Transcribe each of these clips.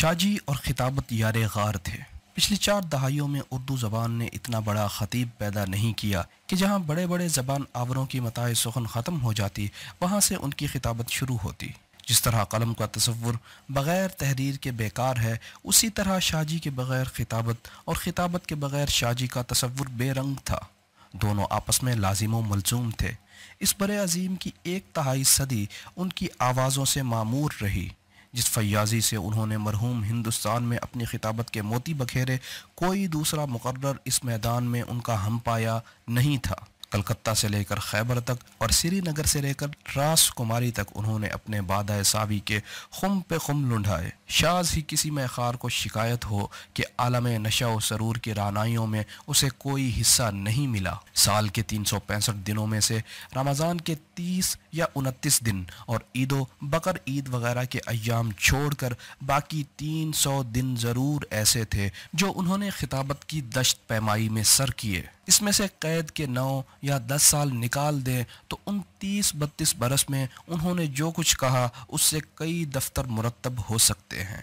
शाजी और खिताबत यार गार थे। पिछली 4 दहाइयों में उर्दू ज़बान ने इतना बड़ा ख़तीब पैदा नहीं किया कि जहाँ बड़े बड़े ज़बान आवरों की मताए सुखन ख़त्म हो जाती, वहाँ से उनकी खिताबत शुरू होती। जिस तरह कलम का तसव्वुर बग़ैर तहरीर के बेकार है, उसी तरह शाजी के बग़ैर खिताबत और खिताबत के बग़ैर शाजी का तसव्वुर बेरंग था। दोनों आपस में लाजिम व मलजूम थे। इस बड़े अजीम की 1 तिहाई सदी उनकी आवाज़ों से मामूर रही। जिस फयाज़ी से उन्होंने मरहूम हिंदुस्तान में अपनी खिताबत के मोती बखेरे, कोई दूसरा मुकर्रर इस मैदान में उनका हम पाया नहीं था। कलकत्ता से लेकर खैबर तक और श्रीनगर से लेकर रास कुमारी तक उन्होंने अपने बादाए सावी के खुम पे खुम लुढ़ाए। शाज़ ही किसी में खार को शिकायत हो कि आलम नशा व सरूर की रानाइयों में उसे कोई हिस्सा नहीं मिला। साल के 365 दिनों में से रमज़ान के 30 या 29 दिन और ईदो बकर ईद वगैरह के अय्याम छोड़कर बाकी 300 दिन ज़रूर ऐसे थे जो उन्होंने खिताबत की दश्त पैमाई में सर किए। इसमें से कैद के 9 या 10 साल निकाल दें तो उन 30-32 बरस में उन्होंने जो कुछ कहा उससे कई दफ्तर मुरतब हो सकते हैं।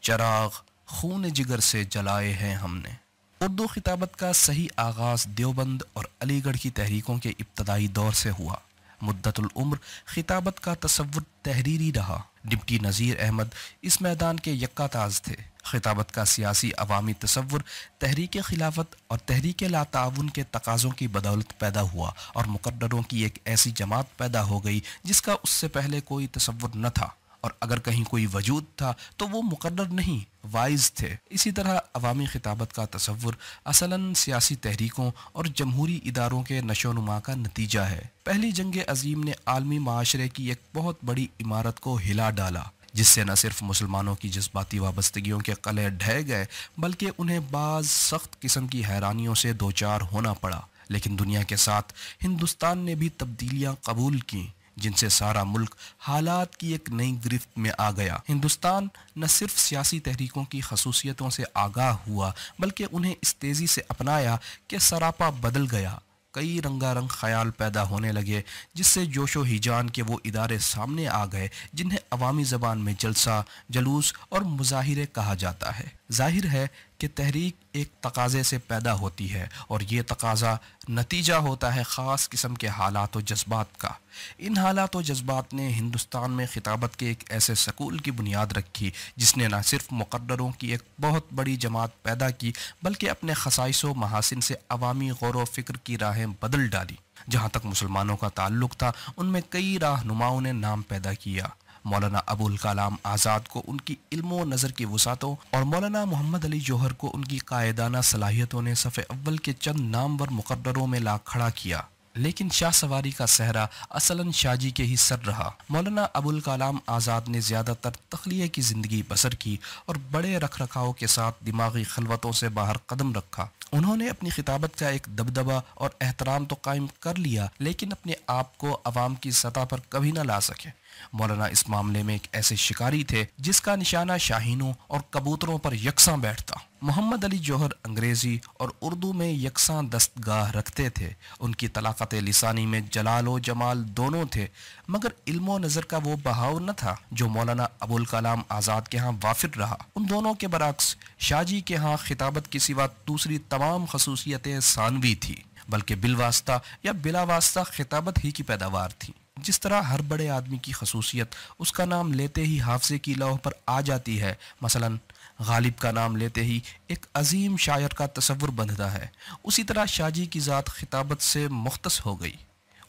चराग खून जिगर से जलाए हैं हमने। उर्दू खिताबत का सही आगाज़ देवबंद और अलीगढ़ की तहरीकों के इब्तदाई दौर से हुआ। मुद्दतुल उम्र खिताबत का तसव्वुर तहरीरी रहा। डिप्टी नज़ीर अहमद इस मैदान के यक्का ताज थे। खिताबत का सियासी अवामी तसव्वुर तहरीक खिलाफत और तहरीक लाताउन के तकाज़ों की बदौलत पैदा हुआ और मुकर्ररों की एक ऐसी जमात पैदा हो गई जिसका उससे पहले कोई तसव्वुर न था, और अगर कहीं कोई वजूद था तो वो मुकर्रर नहीं, वाइज थे। इसी तरह अवामी खिताबत का तसव्वुर असलन सियासी तहरीकों और जमहूरी इदारों के नशोनुमा का नतीजा है। पहली जंग अजीम ने आलमी माशरे की एक बहुत बड़ी इमारत को हिला डाला, जिससे न सिर्फ मुसलमानों की जज्बाती वाबस्तगियों के कले ढह गए बल्कि उन्हें बाज़ सख्त किस्म की हैरानियों से दो चार होना पड़ा। लेकिन दुनिया के साथ हिंदुस्तान ने भी तब्दीलियाँ कबूल की, जिनसे सारा मुल्क हालात की एक नई गिरफ्त में आ गया। हिंदुस्तान न सिर्फ सियासी तहरीकों की खसूसियतों से आगाह हुआ बल्कि उन्हें इस तेज़ी से अपनाया कि सरापा बदल गया। कई रंगारंग ख्याल पैदा होने लगे, जिससे जोशो हिजान के वो इदारे सामने आ गए जिन्हें अवामी ज़बान में जलसा, जलूस और मुजाहिरे कहा जाता है। जाहिर है कि तहरीक एक तकाज़े से पैदा होती है और ये तकाज़ा नतीजा होता है ख़ास किस्म के हालात व जज्बात का। इन हालात व जज्बात ने हिंदुस्तान में खिताबत के एक ऐसे सकूल की बुनियाद रखी जिसने न सिर्फ मुकर्ररों की एक बहुत बड़ी जमात पैदा की बल्कि अपने खसाइस व महासिन से अवामी गौर व फिक्र की राहें बदल डाली। जहाँ तक मुसलमानों का ताल्लुक़ था, उनमें कई राहनुमाओं ने नाम पैदा किया। मौलाना अबुल कलाम आज़ाद को उनकी इल्मो नज़र की वसातों और मौलाना मोहम्मद अली जौहर को उनकी कायदाना सलाहियतों ने सफ़े अव्वल के चंद नामवर मुकर्ररों में ला खड़ा किया। लेकिन शाह सवारी का सहरा असलन शाजी के ही सर रहा। मौलाना अबुल कलाम आज़ाद ने ज़्यादातर तख्लिये की ज़िंदगी बसर की और बड़े रख रखाव के साथ दिमागी खलवतों से बाहर कदम रखा। उन्होंने अपनी खिताबत का एक दबदबा और एहतराम तो कायम कर लिया, लेकिन अपने आप को अवाम की सतह पर कभी न ला सके। मौलाना इस मामले में एक ऐसे शिकारी थे जिसका निशाना शाहीनों और कबूतरों पर यकसां बैठता। मोहम्मद अली जौहर अंग्रेज़ी और उर्दू में यकसां दस्तगाह रखते थे। उनकी तलाक़त लिसानी में जलाल व जमाल दोनों थे, मगर इल्मो नज़र का वो बहाव न था जो मौलाना अबुल कलाम आज़ाद के यहाँ वाफिर रहा। उन दोनों के बरक्स शाजी के यहाँ खिताबत के सिवा दूसरी तमाम खसूसियतें सानवी थी, बल्कि बिलवास्ता या बिलावास्ता खिताबत ही की पैदावार थी। जिस तरह हर बड़े आदमी की खसूसियत उसका नाम लेते ही हाफ़ज़े की लौह पर आ जाती है, मसलन गालिब का नाम लेते ही एक अजीम शायर का तसव्वुर बंधता है, उसी तरह शाजी की ज़ात खिताबत से मुख्तस हो गई।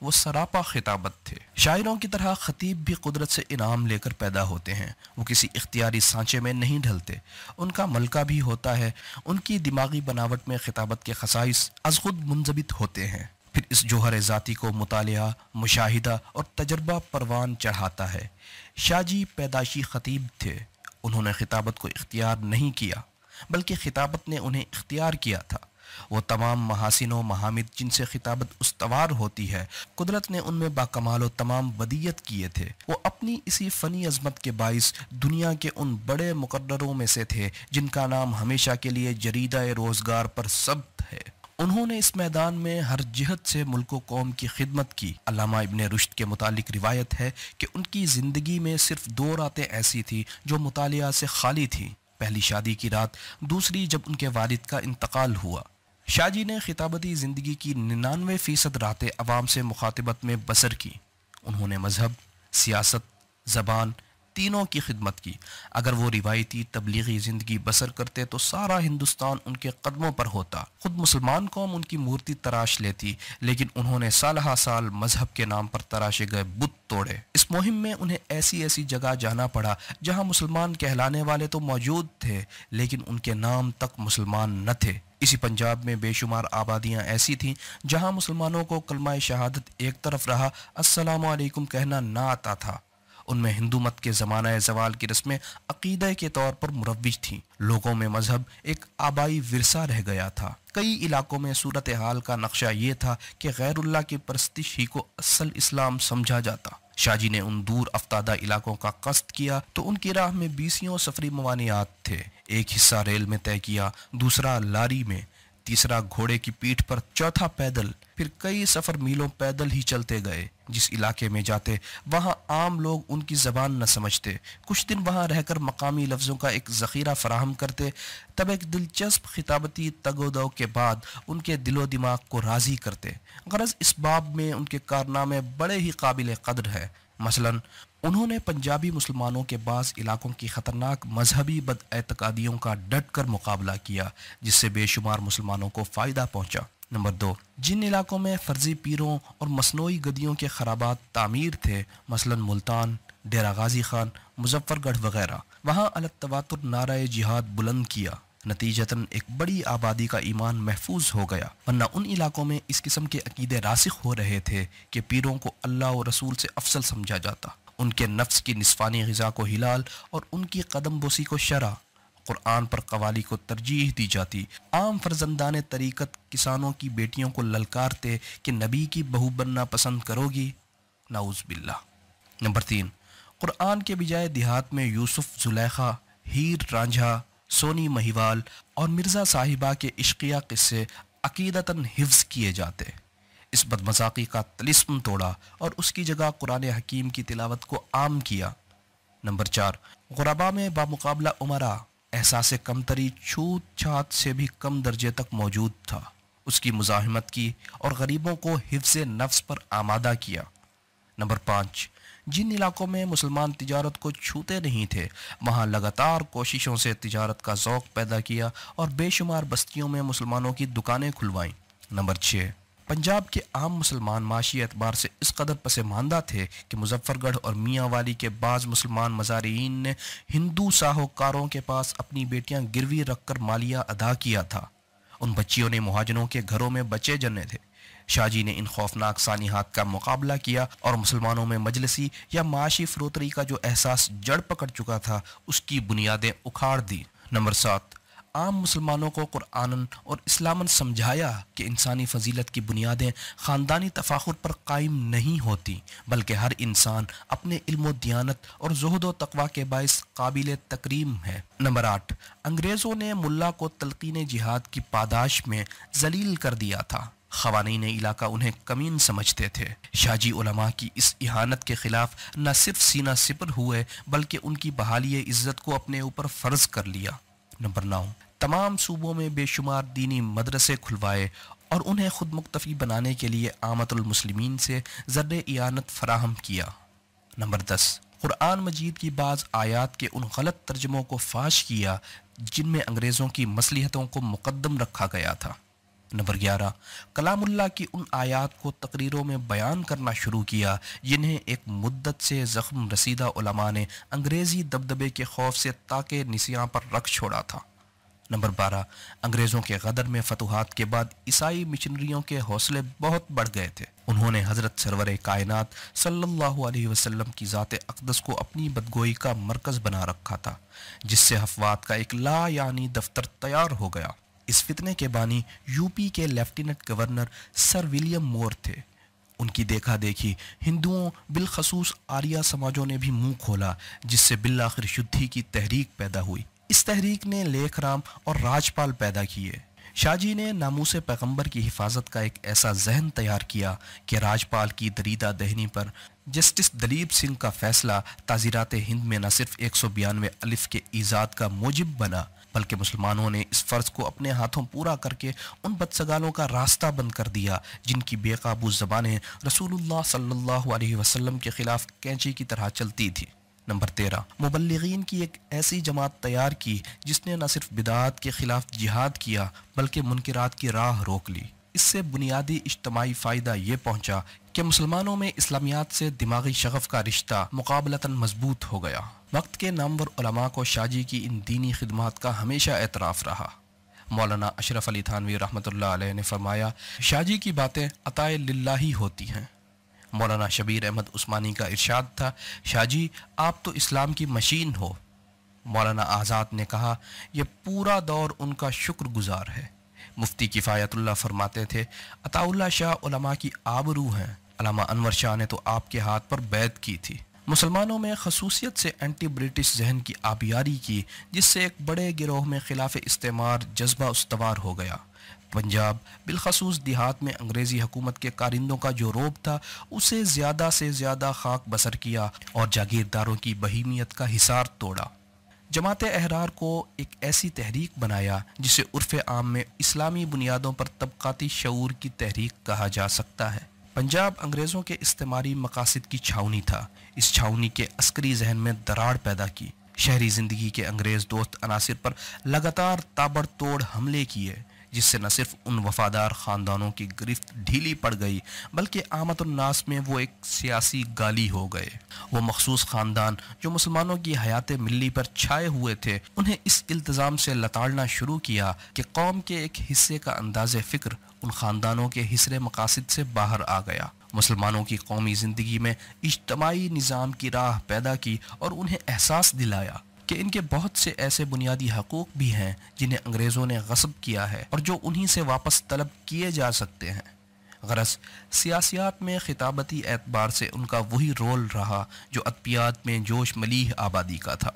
वो सरापा खिताबत थे। शायरों की तरह खतीब भी कुदरत से इनाम लेकर पैदा होते हैं। वो किसी इख्तियारी सांचे में नहीं ढलते, उनका मलका भी होता है। उनकी दिमागी बनावट में खिताबत के खसाइस अज़ खुद मुंज़बित होते हैं। फिर इस जौहर ज़ाती को मुतालिया, मुशाहिदा और तजर्बा परवान चढ़ाता है। शाजी पैदाशी खतीब थे। उन्होंने खिताबत को इख्तियार नहीं किया बल्कि खिताबत ने उन्हें इख्तियार किया था। वो तमाम महासिन व महामिद जिनसे खिताबत उस्तवार होती है, कुदरत ने उनमें बाकमाल व तमाम बदियत किए थे। वो अपनी इसी फ़नी अज़मत के बाइस दुनिया के उन बड़े मुकर्ररों में से थे जिनका नाम हमेशा के लिए जरीदा रोज़गार पर सब्त है। उन्होंने इस मैदान में हर जिहत से मुल्क व कौम की खिदमत की। अल्लामा इब्ने रुश्द के मुतालिक रिवायत है कि उनकी ज़िंदगी में सिर्फ 2 रातें ऐसी थी जो मुतालिया से खाली थी। پہلی شادی کی رات، دوسری جب ان کے والد کا انتقال ہوا۔ شاہ جی نے خطابتی زندگی کی 99% راتیں عوام سے مخاطبت میں بسر کی۔ انہوں نے مذہب، سیاست، زبان تینوں کی خدمت کی۔ اگر وہ روایتی تبلیغی زندگی بسر کرتے تو سارا ہندوستان ان کے قدموں پر ہوتا، خود مسلمان قوم ان کی مورتی تراش لیتی، لیکن انہوں نے سالہ سال مذہب کے نام پر تراشے گئے بت توڑے۔ اس مہم میں انہیں ایسی ایسی جگہ جانا پڑا جہاں مسلمان کہلانے والے تو موجود تھے لیکن ان کے نام تک مسلمان نہ تھے۔ اسی پنجاب میں بے شمار آبادیاں ایسی تھیں جہاں مسلمانوں کو کلمہ شہادت ایک طرف رہا، السلام علیکم کہنا نہ آتا تھا۔ ان میں ہندو مت کے زمانہ زوال کی رسمیں عقیدہ کے طور پر مروج تھیں۔ لوگوں میں مذہب ایک آبائی ورثہ رہ گیا تھا۔ کئی علاقوں میں صورتحال کا نقشہ یہ تھا کہ غیر اللہ کی پرستش ہی کو اصل اسلام سمجھا جاتا۔ شاہ جی نے ان دور افتادہ علاقوں کا قصد کیا تو ان کی راہ میں 20 سفری موانعات تھے۔ ایک حصہ ریل میں طے کیا، دوسرا لاری میں، تیسرا گھوڑے کی پیٹھ پر، چوتھا پیدل، پھر کئی سفر میلوں پیدل ہی چلتے گئے۔ جس علاقے میں جاتے وہاں عام لوگ ان کی زبان نہ سمجھتے، کچھ دن وہاں رہ کر مقامی لفظوں کا ایک ذخیرہ فراہم کرتے، تب ایک دلچسپ خطابتی تگ و دو کے بعد ان کے دل و دماغ کو راضی کرتے۔ غرض اس باب میں ان کے کارنامے بڑے ہی قابل قدر ہے۔ مثلاً انہوں نے پنجابی مسلمانوں کے بعض علاقوں کی خطرناک مذہبی بد اعتقادیوں کا ڈٹ کر مقابلہ کیا، جس سے بے شمار مسلمانوں کو فائدہ پہنچا۔ نمبر 2، جن علاقوں میں فرضی پیروں اور مصنوعی گدیوں کے خرابات تعمیر تھے، مثلاً ملتان، ڈیرہ غازی خان، مظفر گڑھ وغیرہ، وہاں علی التواتر نعرہ جہاد بلند کیا۔ نتیجتاً ایک بڑی آبادی کا ایمان محفوظ ہو گیا، ورنہ ان علاقوں میں اس قسم کے عقیدے راسخ ہو رہے تھے کہ پیروں کو اللہ و رسول سے افضل سمجھا جاتا، ان کے نفس کی نصفانی غذا کو حلال اور ان کی قدم بوسی کو شرع، قرآن پر قوالی کو ترجیح دی جاتی۔ عام فرزندان طریقت کسانوں کی بیٹیوں کو للکارتے کہ نبی کی بہو بننا پسند کرو گی، نعوذ باللہ۔ نمبر 3، قرآن کے بجائے دیہات میں یوسف، زلیخا، ہیر رانجھا، سونی مہیوال اور مرزا صاحبہ کے عشقیہ قصے عقیدتاً حفظ کیے جاتے۔ اس بدمذاقی کا طلسم توڑا اور اس کی جگہ قرآن حکیم کی تلاوت کو عام کیا۔ نمبر 4، غربا میں بامقابلہ امراء احساس کمتری چھوت چھات سے بھی کم درجے تک موجود تھا۔ اس کی مزاحمت کی اور غریبوں کو حفظ نفس پر آمادہ کیا۔ نمبر 5، جن علاقوں میں مسلمان تجارت کو چھوتے نہیں تھے وہاں لگاتار کوششوں سے تجارت کا ذوق پیدا کیا اور بے شمار بستیوں میں مسلمانوں کی دکانیں کھلوائیں۔ نمبر 6، پنجاب کے عام مسلمان معاشی اعتبار سے اس قدر پسماندہ تھے کہ مظفر گڑھ اور میاں والی کے بعض مسلمان مزارعین نے ہندو ساہوکاروں کے پاس اپنی بیٹیاں گروی رکھ کر مالیہ ادا کیا تھا۔ ان بچیوں نے مہاجروں کے گھروں میں بچے جنے تھے۔ شاہ جی نے ان خوفناک سانحات کا مقابلہ کیا اور مسلمانوں میں مجلسی یا معاشی فروتری کا جو احساس جڑ پکڑ چکا تھا اس کی بنیادیں اکھاڑ دی۔ نمبر 7، عام مسلمانوں کو قرآن اور اسلاماً سمجھایا کہ انسانی فضیلت کی بنیادیں خاندانی تفاخر پر قائم نہیں ہوتی بلکہ ہر انسان اپنے علم و دیانت اور زہد و تقوی کے باعث قابل تکریم ہے۔ نمبر 8، انگریزوں نے ملا کو تلقین جہاد کی پاداش میں ذلیل کر دیا تھا۔ خوانین علاقہ انہیں کمین سمجھتے تھے۔ شاہ جی علماء کی اس اہانت کے خلاف نہ صرف سینہ سپر ہوئے بلکہ ان کی بحالی عزت کو اپنے اوپر فرض کر لیا۔ نمبر 9، تمام صوبوں میں بے شمار دینی مدرسے کھلوائے اور انہیں خود مکتفی بنانے کے لیے عامت المسلمین سے زر اعانت فراہم کیا۔ نمبر 10، قرآن مجید کی بعض آیات کے ان غلط ترجموں کو فاش کیا جن میں انگریزوں کی مصلحتوں کو مقدم رکھا گیا تھا۔ نمبر 11، کلام اللہ کی ان آیات کو تقریروں میں بیان کرنا شروع کیا جنہیں ایک مدت سے زخم رسیدہ علماء نے انگریزی دبدبے کے خوف سے تاکہ نسیاں پر رکھ چھوڑا تھا۔ نمبر 12، انگریزوں کے غدر میں فتوحات کے بعد عیسائی مشنریوں کے حوصلے بہت بڑھ گئے تھے۔ انہوں نے حضرت سرور کائنات صلی اللہ علیہ وسلم کی ذات اقدس کو اپنی بدگوئی کا مرکز بنا رکھا تھا، جس سے حفوات کا ایک لا یعنی دفتر تیار ہو گیا۔ اس فتنے کے بانی یو پی کے لیفٹیننٹ گورنر سر ولیم مور تھے۔ ان کی دیکھا دیکھی ہندوؤں بالخصوص آریہ سماجوں نے بھی منہ کھولا، جس سے بالآخر شدھی کی تحریک پیدا ہوئی۔ اس تحریک نے لیکھ رام اور راجپال پیدا کیے۔ शाह जी ने नामूस पैगंबर की हिफाजत का एक ऐसा जहन तैयार किया कि राजपाल की दरीदा दहनी पर जस्टिस दलीप सिंह का फैसला ताज़ीरात हिंद में न सिर्फ 192 अलिफ के ईजाद का मूजिब बना, बल्कि मुसलमानों ने इस फ़र्ज़ को अपने हाथों पूरा करके उन बदसगालों का रास्ता बंद कर दिया जिनकी बेकाबू ज़बानें रसूलुल्लाह सल्लल्लाहु अलैहि वसल्लम के ख़िलाफ़ कैंची की तरह चलती थी। नंबर 13, मुबल्लिगीन की एक ऐसी जमात तैयार की जिसने न सिर्फ बिदात के ख़िलाफ़ जिहाद किया बल्कि मुनकिरात की राह रोक ली। इससे बुनियादी इज्तमाई फ़ायदा ये पहुँचा कि मुसलमानों में इस्लामियात से दिमागी शगफ़ का रिश्ता मुकाबलतन मजबूत हो गया। वक्त के नामवर उलमा को शाह जी की इन दीनी खिदमात का हमेशा एतराफ़ रहा। मौलाना अशरफ अली थानवी रहमतुल्लाह अलैह ने फरमाया, शाह जी की बातें अताए लिल्लाही होती हैं। मौलाना शबीर अहमद उस्मानी का इरशाद था, शाह जी आप तो इस्लाम की मशीन हो। मौलाना आज़ाद ने कहा, यह पूरा दौर उनका शुक्रगुजार है। मुफ्ती किफ़ायतुल्लाह फरमाते थे, अताउल्लाह शाह उलमा की आबरू हैं। अल्लामा अनवर शाह ने तो आपके हाथ पर बैत की थी। मुसलमानों में खसूसियत से एंटी ब्रिटिश जहन की आबियारी की, जिससे एक बड़े गिरोह में खिलाफ इस्तेमार जज्बा उस्तवार हो गया। पंजाब बिलखसूस देहात में अंग्रेज़ी हुकूमत के कारिंदों का जो रोब था, उसे ज़्यादा से ज़्यादा खाक बसर किया और जागीरदारों की बहीमियत का हिसार तोड़ा। जमात अहरार को एक ऐसी तहरीक बनाया जिसे उर्फ़ आम में इस्लामी बुनियादों पर तबक़ाती शऊर की तहरीक कहा जा सकता है। पंजाब अंग्रेज़ों के इस्तेमारी मकासद की छावनी था। इस छावनी के अस्करी जहन में दरार पैदा की। शहरी ज़िंदगी के अंग्रेज़ दोस्त अनासिर पर लगातार ताबड़तोड़ हमले किए, जिससे न सिर्फ उन वफादार ख़ानदानों की गिरफ्त ढीली पड़ गई बल्कि आमतुन्नास में वो एक सियासी गाली हो गए। वो मखसूस ख़ानदान जो मुसलमानों की हयात मिल्ली पर छाए हुए थे, उन्हें इस इल्तिज़ाम से लताड़ना शुरू किया कि कौम के एक हिस्से का अंदाज़े फ़िक्र उन ख़ानदानों के हिस्से मकासद से बाहर आ गया। मुसलमानों की कौमी ज़िंदगी में इज्तमाई निज़ाम की राह पैदा की और उन्हें एहसास दिलाया कि इनके बहुत से ऐसे बुनियादी हकूक़ भी हैं जिन्हें अंग्रेज़ों ने गस्ब किया है और जो उन्हीं से वापस तलब किए जा सकते हैं। गरज सियासियात में खिताबती एतबार से उनका वही रोल रहा जो अदबियात में जोश मलीह आबादी का था।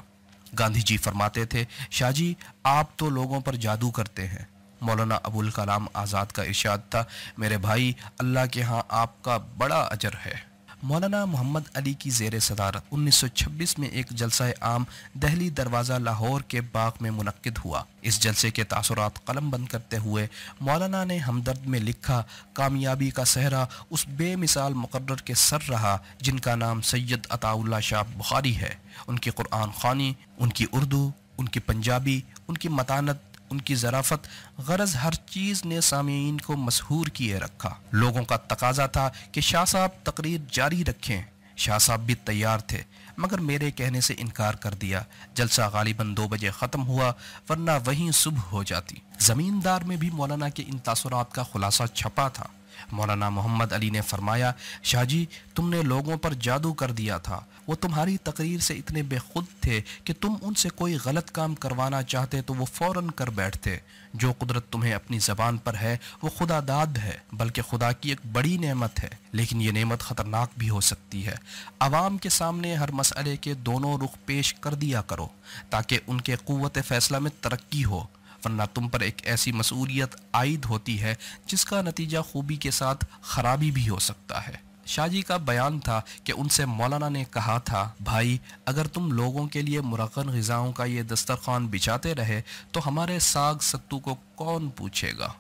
गांधी जी फरमाते थे, शाह जी आप तो लोगों पर जादू करते हैं। मौलाना अबुल कलाम आज़ाद का इरशाद था, मेरे भाई अल्लाह के यहाँ आपका बड़ा अजर है। मौलाना मोहम्मद अली की ज़ेर सदारत 1926 में एक जलसा आम दहली दरवाज़ा लाहौर के बाग में मुनक्किद हुआ। इस जलसे के तासुरात कलम बंद करते हुए मौलाना ने हमदर्द में लिखा, कामयाबी का सहरा उस बेमिसाल मुक़र्रर के सर रहा जिनका नाम सैयद अताउल्लाह शाह बुखारी है। उनकी कुरान ख़्वानी, उनकी उर्दू, उनकी पंजाबी, उनकी मतानत, उनकी ज़राफ़त, गरज हर चीज़ ने सामीन को मशहूर किए रखा। लोगों का तकाजा था कि शाह साहब तकरीर जारी रखें। शाह साहब भी तैयार थे, मगर मेरे कहने से इनकार कर दिया। जलसा गालिबन 2 बजे ख़त्म हुआ, वरना वहीं सुबह हो जाती। ज़मींदार में भी मौलाना के इन तासुरात का खुलासा छपा था। मौलाना मोहम्मद अली ने फरमाया, शाह जी तुमने लोगों पर जादू कर दिया था। वो तुम्हारी तकरीर से इतने बेखुद थे कि तुम उनसे कोई गलत काम करवाना चाहते तो वो फ़ौरन कर बैठते। जो कुदरत तुम्हें अपनी ज़बान पर है वो खुदा दाद है, बल्कि खुदा की एक बड़ी नेमत है, लेकिन ये नेमत ख़तरनाक भी हो सकती है। आवाम के सामने हर मसले के दोनों रुख पेश कर दिया करो ताकि उनके क़ुव्वत फ़ैसला में तरक्की हो, वरना तुम पर एक ऐसी मसूलियत आयद होती है जिसका नतीजा खूबी के साथ ख़राबी भी हो सकता है। शाह जी का बयान था कि उनसे मौलाना ने कहा था, भाई अगर तुम लोगों के लिए मुरक्कन ग़िज़ाओं का ये दस्तरखान बिछाते रहे तो हमारे साग सत्तू को कौन पूछेगा।